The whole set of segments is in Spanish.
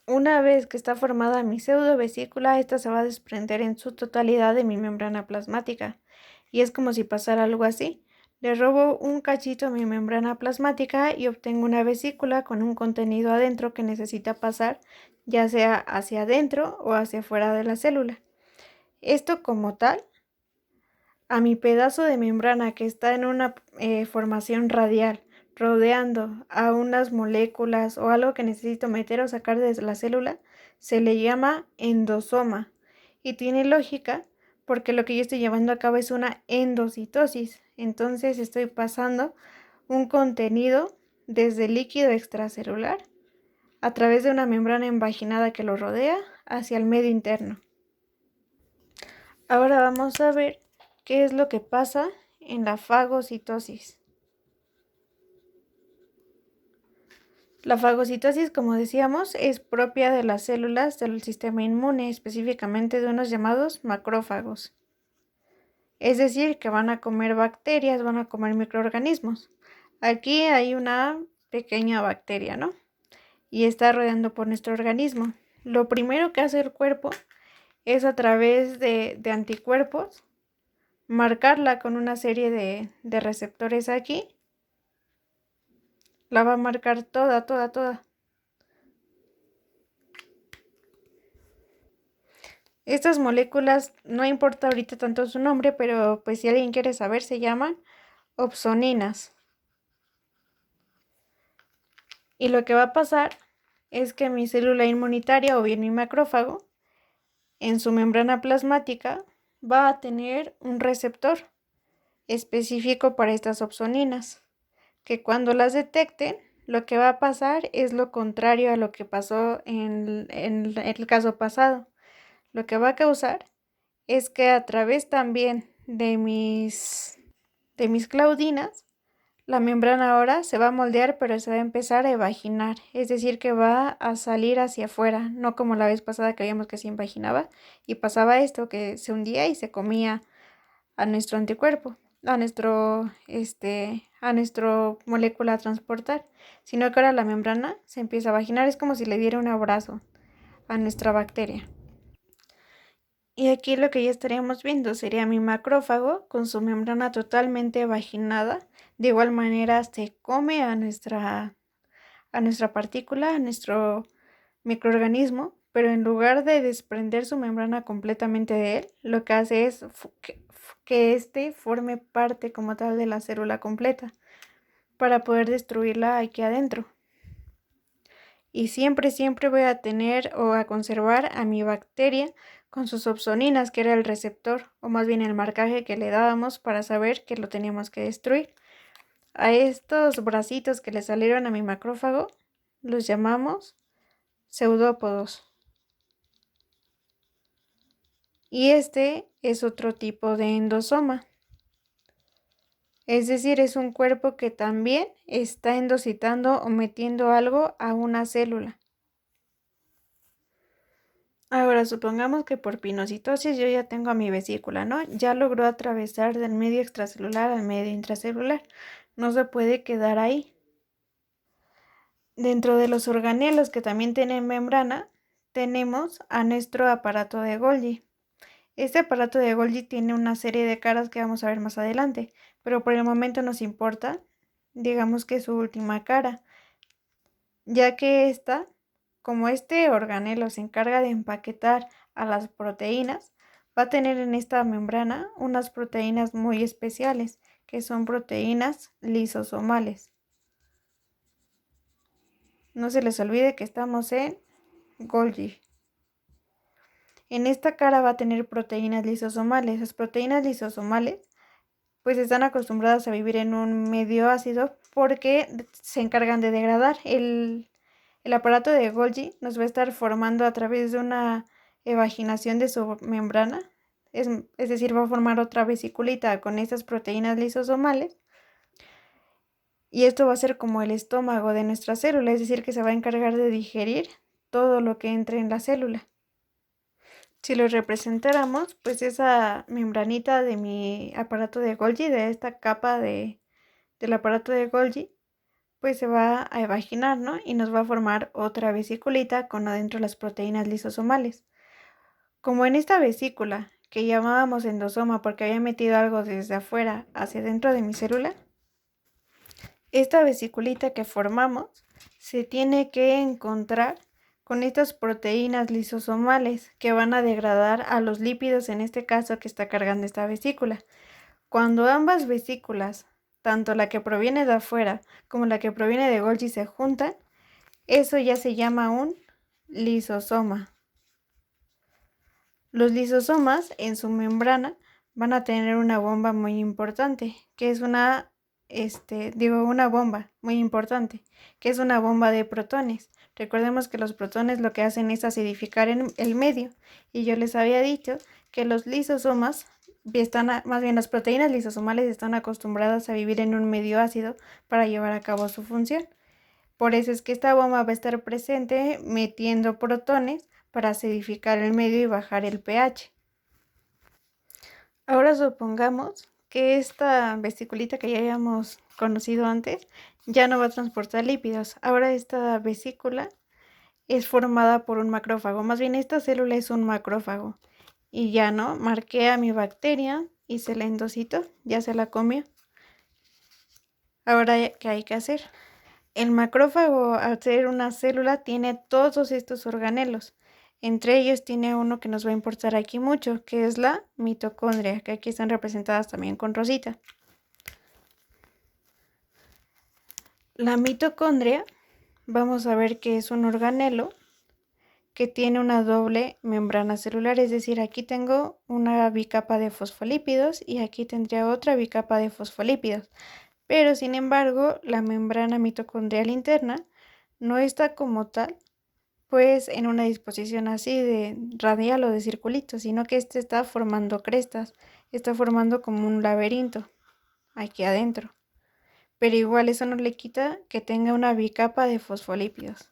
Una vez que está formada mi pseudovesícula, esta se va a desprender en su totalidad de mi membrana plasmática. Y es como si pasara algo así. Le robo un cachito a mi membrana plasmática y obtengo una vesícula con un contenido adentro que necesita pasar, ya sea hacia adentro o hacia afuera de la célula. Esto como tal, a mi pedazo de membrana que está en una formación radial, rodeando a unas moléculas o algo que necesito meter o sacar de la célula, se le llama endosoma. Y tiene lógica porque lo que yo estoy llevando a cabo es una endocitosis. Entonces estoy pasando un contenido desde el líquido extracelular a través de una membrana invaginada que lo rodea hacia el medio interno. Ahora vamos a ver qué es lo que pasa en la fagocitosis. La fagocitosis, como decíamos, es propia de las células del sistema inmune, específicamente de unos llamados macrófagos. Es decir, que van a comer bacterias, van a comer microorganismos. Aquí hay una pequeña bacteria, ¿no? Y está rodeando por nuestro organismo. Lo primero que hace el cuerpo es a través de anticuerpos marcarla con una serie de receptores aquí. La va a marcar toda, toda, toda. Estas moléculas, no importa ahorita tanto su nombre, pero pues si alguien quiere saber, se llaman opsoninas. Y lo que va a pasar es que mi célula inmunitaria o bien mi macrófago, en su membrana plasmática, va a tener un receptor específico para estas opsoninas, que cuando las detecten, lo que va a pasar es lo contrario a lo que pasó en el caso pasado. Lo que va a causar es que a través también de mis claudinas, la membrana ahora se va a moldear, pero se va a empezar a evaginar, es decir, que va a salir hacia afuera, no como la vez pasada que veíamos que se invaginaba y pasaba esto, que se hundía y se comía a nuestro anticuerpo, a nuestro molécula a transportar, sino que ahora la membrana se empieza a vaginar, es como si le diera un abrazo a nuestra bacteria. Y aquí lo que ya estaríamos viendo sería mi macrófago con su membrana totalmente vaginada. De igual manera se come a nuestra partícula, a nuestro microorganismo, pero en lugar de desprender su membrana completamente de él, lo que hace es que éste forme parte como tal de la célula completa para poder destruirla aquí adentro. Y siempre, siempre voy a tener o a conservar a mi bacteria con sus opsoninas, que era el receptor, o más bien el marcaje que le dábamos para saber que lo teníamos que destruir. A estos bracitos que le salieron a mi macrófago los llamamos pseudópodos. Y este es otro tipo de endosoma. Es decir, es un cuerpo que también está endocitando o metiendo algo a una célula. Ahora, supongamos que por pinocitosis yo ya tengo a mi vesícula, ¿no? Ya logró atravesar del medio extracelular al medio intracelular. No se puede quedar ahí. Dentro de los organelos que también tienen membrana, tenemos a nuestro aparato de Golgi. Este aparato de Golgi tiene una serie de caras que vamos a ver más adelante, pero por el momento nos importa, digamos que su última cara, ya que esta, como este organelo se encarga de empaquetar a las proteínas, va a tener en esta membrana unas proteínas muy especiales, que son proteínas lisosomales. No se les olvide que estamos en Golgi. En esta cara va a tener proteínas lisosomales. Las proteínas lisosomales pues están acostumbradas a vivir en un medio ácido porque se encargan de degradar. El aparato de Golgi nos va a estar formando a través de una evaginación de su membrana, es decir, va a formar otra vesiculita con estas proteínas lisosomales, y esto va a ser como el estómago de nuestra célula, es decir, que se va a encargar de digerir todo lo que entre en la célula. Si lo representáramos, pues esa membranita de mi aparato de Golgi, de esta capa del aparato de Golgi, pues se va a evaginar, ¿no? Y nos va a formar otra vesiculita con adentro las proteínas lisosomales. Como en esta vesícula, que llamábamos endosoma porque había metido algo desde afuera hacia dentro de mi célula, esta vesiculita que formamos se tiene que encontrar con estas proteínas lisosomales que van a degradar a los lípidos, en este caso que está cargando esta vesícula. Cuando ambas vesículas, tanto la que proviene de afuera como la que proviene de Golgi, se juntan, eso ya se llama un lisosoma. Los lisosomas en su membrana van a tener una bomba muy importante, que es una bomba muy importante, que es una bomba de protones. Recordemos que los protones lo que hacen es acidificar en el medio, y yo les había dicho que los lisosomas más bien las proteínas lisosomales están acostumbradas a vivir en un medio ácido para llevar a cabo su función. Por eso es que esta bomba va a estar presente metiendo protones para acidificar el medio y bajar el pH. Ahora supongamos que esta vesiculita que ya habíamos conocido antes ya no va a transportar lípidos. Ahora esta vesícula es formada por un macrófago. Más bien esta célula es un macrófago. Y ya no, marqué a mi bacteria y se la endositó, ya se la comió. Ahora, ¿qué hay que hacer? El macrófago, al ser una célula, tiene todos estos organelos. Entre ellos tiene uno que nos va a importar aquí mucho, que es la mitocondria, que aquí están representadas también con rosita. La mitocondria, vamos a ver que es un organelo que tiene una doble membrana celular, es decir, aquí tengo una bicapa de fosfolípidos y aquí tendría otra bicapa de fosfolípidos. Pero sin embargo, la membrana mitocondrial interna no está como tal, pues en una disposición así de radial o de circulito, sino que este está formando crestas, está formando como un laberinto aquí adentro. Pero igual eso no le quita que tenga una bicapa de fosfolípidos.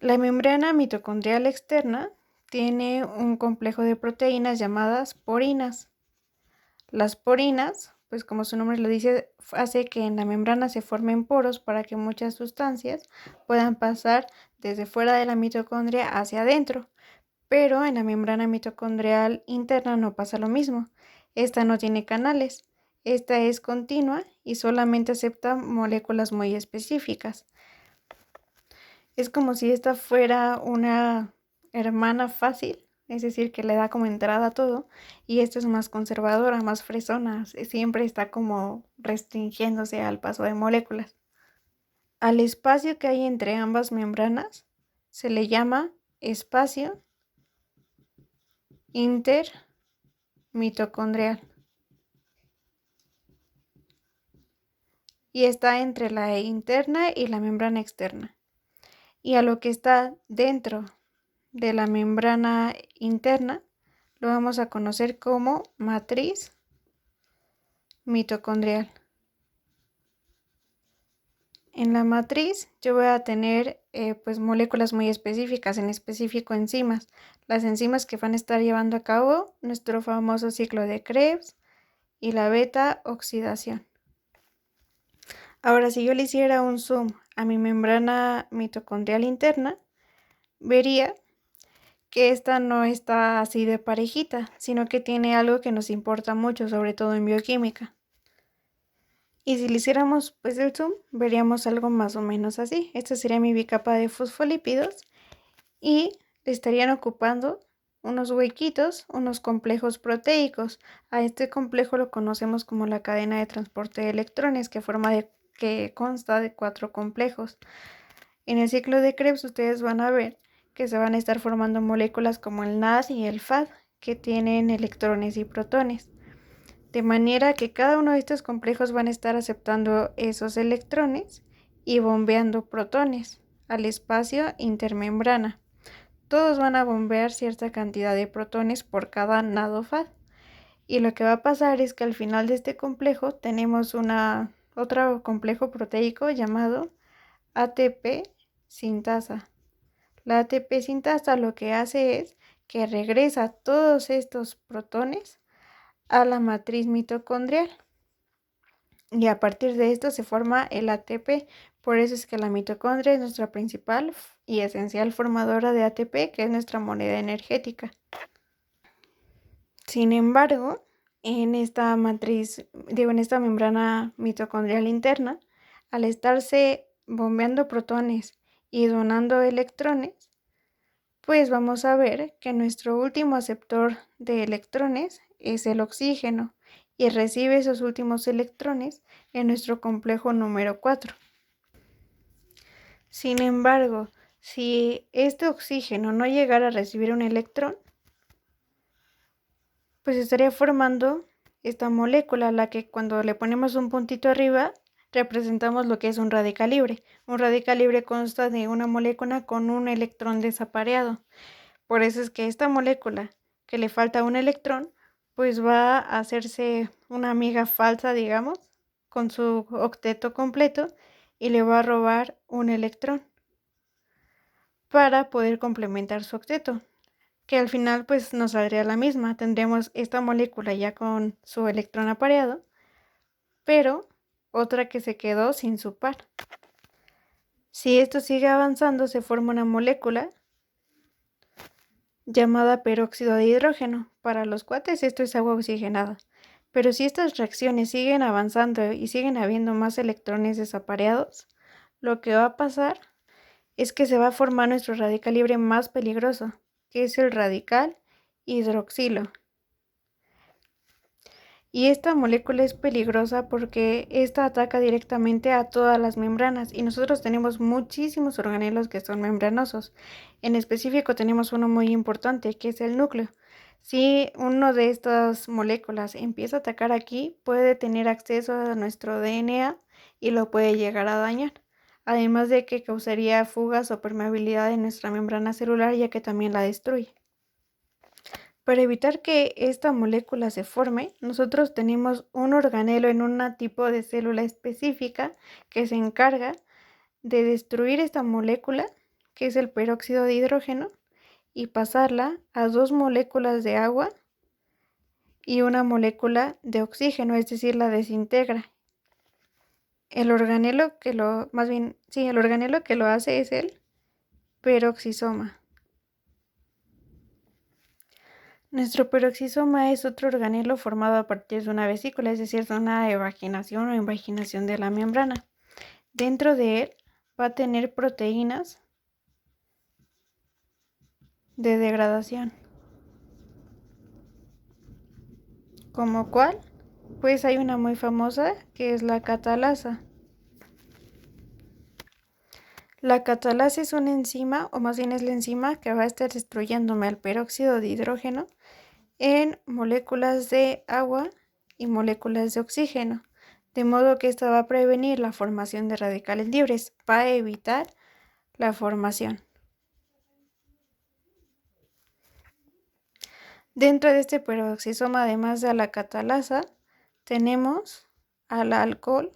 La membrana mitocondrial externa tiene un complejo de proteínas llamadas porinas. Las porinas, pues como su nombre lo dice, hace que en la membrana se formen poros para que muchas sustancias puedan pasar desde fuera de la mitocondria hacia adentro. Pero en la membrana mitocondrial interna no pasa lo mismo. Esta no tiene canales. Esta es continua y solamente acepta moléculas muy específicas. Es como si esta fuera una hermana fácil, es decir, que le da como entrada a todo, y esta es más conservadora, más fresona, siempre está como restringiéndose al paso de moléculas. Al espacio que hay entre ambas membranas se le llama espacio intermitocondrial y está entre la interna y la membrana externa. Y a lo que está dentro de la membrana interna lo vamos a conocer como matriz mitocondrial. En la matriz yo voy a tener pues moléculas muy específicas, en específico enzimas. Las enzimas que van a estar llevando a cabo nuestro famoso ciclo de Krebs y la beta oxidación. Ahora, si yo le hiciera un zoom a mi membrana mitocondrial interna, vería que esta no está así de parejita, sino que tiene algo que nos importa mucho, sobre todo en bioquímica. Y si le hiciéramos pues el zoom, veríamos algo más o menos así. Esta sería mi bicapa de fosfolípidos y le estarían ocupando unos huequitos, unos complejos proteicos. A este complejo lo conocemos como la cadena de transporte de electrones, que consta de 4 complejos. En el ciclo de Krebs ustedes van a ver que se van a estar formando moléculas como el NAD y el FAD, que tienen electrones y protones. De manera que cada uno de estos complejos van a estar aceptando esos electrones y bombeando protones al espacio intermembrana. Todos van a bombear cierta cantidad de protones por cada nado FAD. Y lo que va a pasar es que al final de este complejo tenemos otro complejo proteico llamado ATP sintasa. La ATP sintasa lo que hace es que regresa todos estos protones a la matriz mitocondrial y a partir de esto se forma el ATP, Por eso es que la mitocondria es nuestra principal y esencial formadora de ATP, que es nuestra moneda energética. Sin embargo, en esta en esta membrana mitocondrial interna, al estarse bombeando protones y donando electrones, pues vamos a ver que nuestro último aceptor de electrones es el oxígeno y recibe esos últimos electrones en nuestro complejo número 4. Sin embargo, si este oxígeno no llegara a recibir un electrón, pues estaría formando esta molécula, la que cuando le ponemos un puntito arriba, representamos lo que es un radical libre. Un radical libre consta de una molécula con un electrón desapareado. Por eso es que esta molécula, que le falta un electrón, pues va a hacerse una amiga falsa, digamos, con su octeto completo y le va a robar un electrón para poder complementar su octeto, que al final pues nos saldría la misma. Tendríamos esta molécula ya con su electrón apareado, pero otra que se quedó sin su par. Si esto sigue avanzando, se forma una molécula llamada peróxido de hidrógeno. Para los cuates esto es agua oxigenada. Pero si estas reacciones siguen avanzando y siguen habiendo más electrones desapareados, lo que va a pasar es que se va a formar nuestro radical libre más peligroso, que es el radical hidroxilo. Y esta molécula es peligrosa porque esta ataca directamente a todas las membranas y nosotros tenemos muchísimos organelos que son membranosos. En específico tenemos uno muy importante que es el núcleo. Si uno de estas moléculas empieza a atacar aquí, puede tener acceso a nuestro DNA y lo puede llegar a dañar. Además de que causaría fugas o permeabilidad en nuestra membrana celular, ya que también la destruye. Para evitar que esta molécula se forme, nosotros tenemos un organelo en un tipo de célula específica que se encarga de destruir esta molécula, que es el peróxido de hidrógeno, y pasarla a 2 moléculas de agua y una molécula de oxígeno, es decir, la desintegra. El organelo que lo hace es el peroxisoma. Nuestro peroxisoma es otro organelo formado a partir de una vesícula, es decir, de una evaginación o invaginación de la membrana. Dentro de él va a tener proteínas de degradación. ¿Como cuál? Pues hay una muy famosa que es la catalasa. La catalasa es una enzima, o más bien es la enzima que va a estar destruyéndome el peróxido de hidrógeno en moléculas de agua y moléculas de oxígeno, de modo que esta va a prevenir la formación de radicales libres, va a evitar la formación. Dentro de este peroxisoma, además de la catalasa, tenemos al alcohol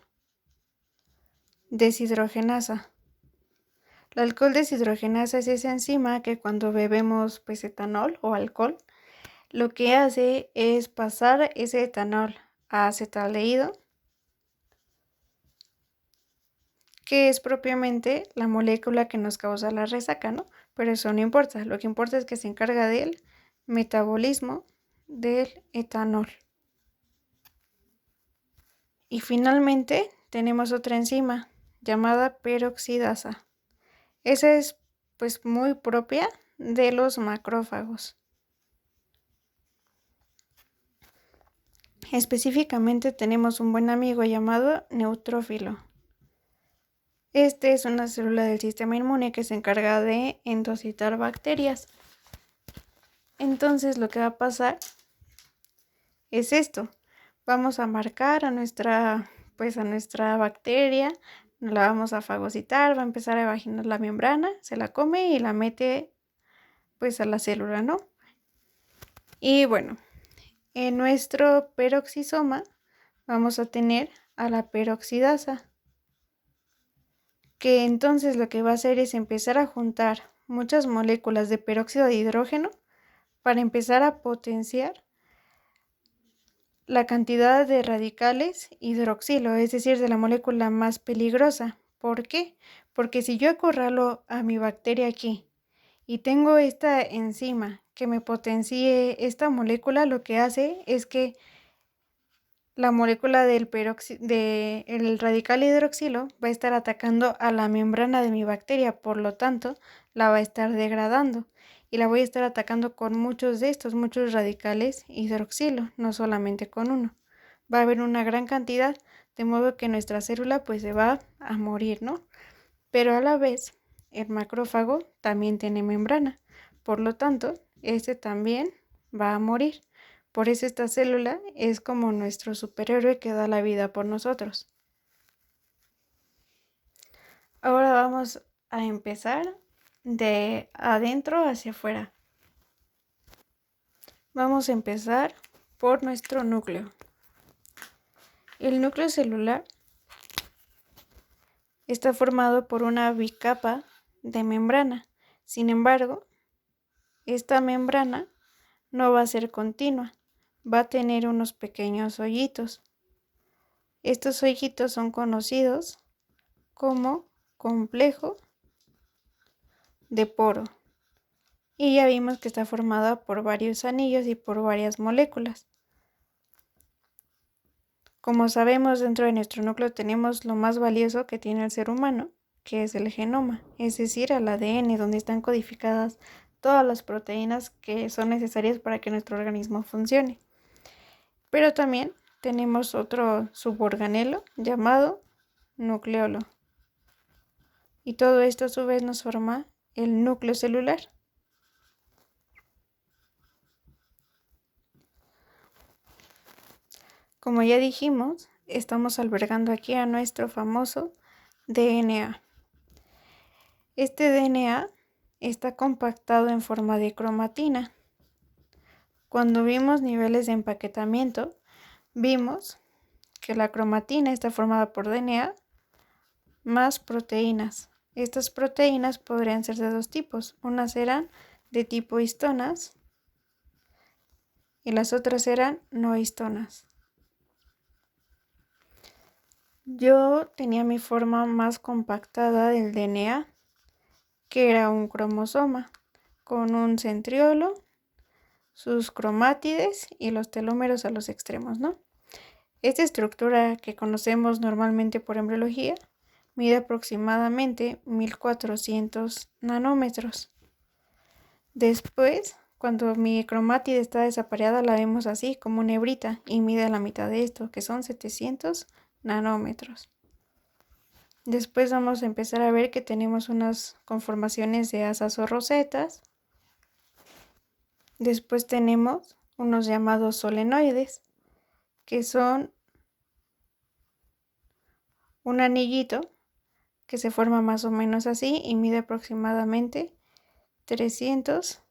deshidrogenasa. La alcohol deshidrogenasa es esa enzima que cuando bebemos pues etanol o alcohol, lo que hace es pasar ese etanol a acetaldehído, que es propiamente la molécula que nos causa la resaca, ¿no? Pero eso no importa, lo que importa es que se encarga del metabolismo del etanol. Y finalmente tenemos otra enzima llamada peroxidasa. Esa es pues muy propia de los macrófagos. Específicamente tenemos un buen amigo llamado neutrófilo. Este es una célula del sistema inmune que se encarga de endocitar bacterias. Entonces lo que va a pasar es esto. Vamos a marcar a nuestra bacteria, la vamos a fagocitar, va a empezar a evaginar la membrana, se la come y la mete pues a la célula, ¿no? Y bueno, en nuestro peroxisoma vamos a tener a la peroxidasa, que entonces lo que va a hacer es empezar a juntar muchas moléculas de peróxido de hidrógeno para empezar a potenciar la cantidad de radicales hidroxilo, es decir, de la molécula más peligrosa, ¿Por qué? Porque si yo acorralo a mi bacteria aquí y tengo esta enzima que me potencie esta molécula, lo que hace es que la molécula del el radical hidroxilo va a estar atacando a la membrana de mi bacteria, por lo tanto, la va a estar degradando y la voy a estar atacando con muchos radicales hidroxilo, no solamente con uno. Va a haber una gran cantidad, de modo que nuestra célula pues se va a morir, ¿no? Pero a la vez, el macrófago también tiene membrana, por lo tanto, este también va a morir. Por eso esta célula es como nuestro superhéroe que da la vida por nosotros. Ahora vamos a empezar de adentro hacia afuera. Vamos a empezar por nuestro núcleo. El núcleo celular está formado por una bicapa de membrana. Sin embargo, esta membrana no va a ser continua, va a tener unos pequeños hoyitos. Estos hoyitos son conocidos como complejo de poro. Y ya vimos que está formada por varios anillos y por varias moléculas. Como sabemos, dentro de nuestro núcleo tenemos lo más valioso que tiene el ser humano, que es el genoma, es decir, el ADN, donde están codificadas todas las proteínas que son necesarias para que nuestro organismo funcione. Pero también tenemos otro suborganelo llamado nucleolo. Y todo esto a su vez nos forma el núcleo celular. Como ya dijimos, estamos albergando aquí a nuestro famoso DNA. Este DNA está compactado en forma de cromatina. Cuando vimos niveles de empaquetamiento, vimos que la cromatina está formada por DNA más proteínas. Estas proteínas podrían ser de dos tipos. Unas eran de tipo histonas y las otras eran no histonas. Yo tenía mi forma más compactada del DNA, que era un cromosoma, con un centriolo, sus cromátides y los telómeros a los extremos, ¿no? Esta estructura que conocemos normalmente por embriología mide aproximadamente 1400 nanómetros. Después, cuando mi cromátide está desapareada, la vemos así, como una hebrita, y mide la mitad de esto, que son 700 nanómetros. Después vamos a empezar a ver que tenemos unas conformaciones de asas o rosetas. Después tenemos unos llamados solenoides, que son un anillito que se forma más o menos así y mide aproximadamente 300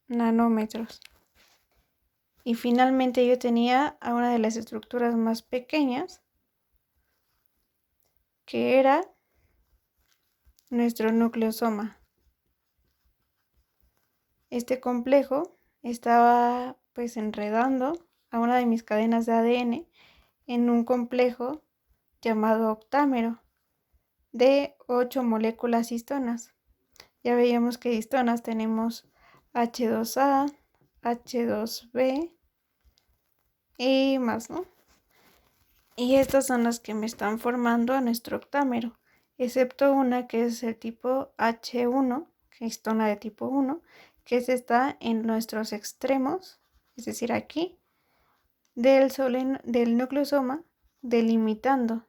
nanómetros. Y finalmente yo tenía a una de las estructuras más pequeñas, que era nuestro nucleosoma. Este complejo estaba pues enredando a una de mis cadenas de ADN en un complejo llamado octámero de 8 moléculas histonas. Ya veíamos que histonas tenemos H2A, H2B y más, ¿no? Y estas son las que me están formando a nuestro octámero, excepto una que es el tipo H1, que es histona de tipo 1, que está en nuestros extremos, es decir, aquí, del nucleosoma, delimitando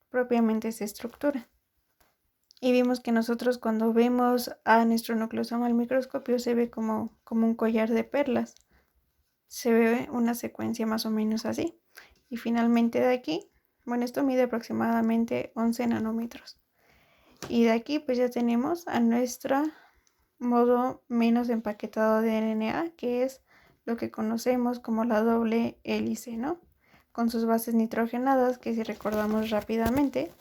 propiamente esa estructura. Y vimos que nosotros cuando vemos a nuestro nucleosoma al microscopio se ve como un collar de perlas. Se ve una secuencia más o menos así. Y finalmente de aquí, bueno, esto mide aproximadamente 11 nanómetros. Y de aquí pues ya tenemos a nuestro modo menos empaquetado de RNA, que es lo que conocemos como la doble hélice, ¿no? Con sus bases nitrogenadas, que si recordamos rápidamente,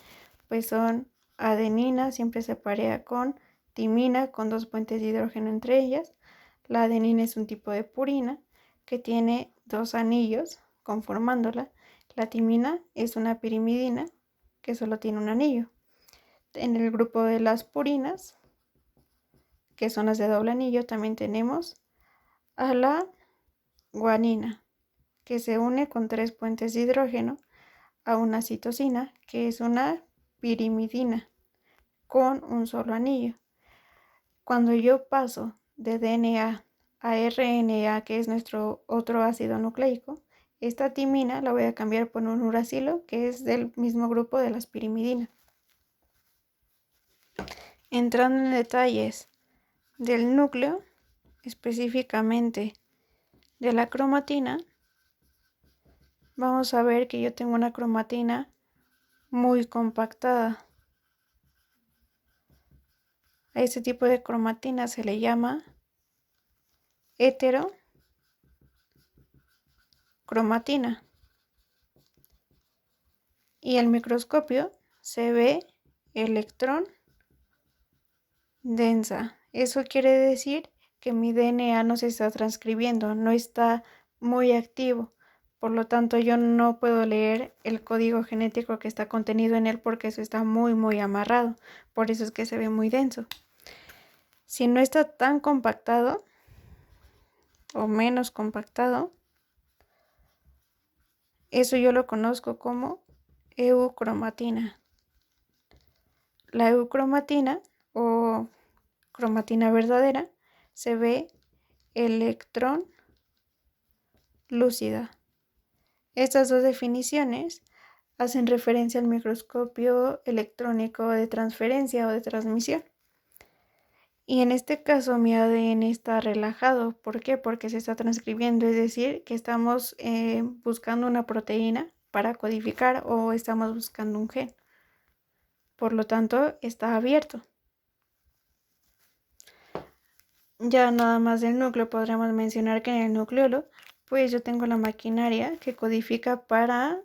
pues son adenina, siempre se parea con timina, con 2 puentes de hidrógeno entre ellas. La adenina es un tipo de purina que tiene 2 anillos conformándola. La timina es una pirimidina que solo tiene un anillo. En el grupo de las purinas, que son las de doble anillo, también tenemos a la guanina, que se une con 3 puentes de hidrógeno a una citosina, que es una pirimidina con un solo anillo. Cuando yo paso de DNA a RNA, que es nuestro otro ácido nucleico, esta timina la voy a cambiar por un uracilo, que es del mismo grupo de las pirimidinas. Entrando en detalles del núcleo, específicamente de la cromatina, vamos a ver que yo tengo una cromatina muy compactada. A este tipo de cromatina se le llama heterocromatina. Y al microscopio se ve electrón densa. Eso quiere decir que mi DNA no se está transcribiendo, no está muy activo. Por lo tanto, yo no puedo leer el código genético que está contenido en él porque eso está muy amarrado. Por eso es que se ve muy denso. Si no está tan compactado o menos compactado, eso yo lo conozco como eucromatina. La eucromatina o cromatina verdadera se ve electrón lúcida. Estas dos definiciones hacen referencia al microscopio electrónico de transferencia o de transmisión. Y en este caso mi ADN está relajado. ¿Por qué? Porque se está transcribiendo, es decir, que estamos buscando una proteína para codificar o estamos buscando un gen. Por lo tanto, está abierto. Ya nada más del núcleo podríamos mencionar que en el nucleolo pues yo tengo la maquinaria que codifica para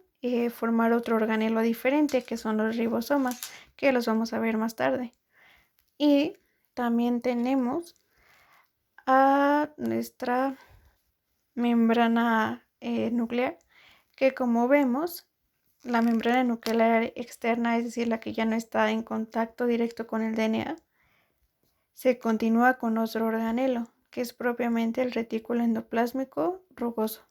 formar otro organelo diferente, que son los ribosomas, que los vamos a ver más tarde. Y también tenemos a nuestra membrana nuclear, que como vemos, la membrana nuclear externa, es decir, la que ya no está en contacto directo con el DNA, se continúa con otro organelo, que es propiamente el retículo endoplásmico rugoso.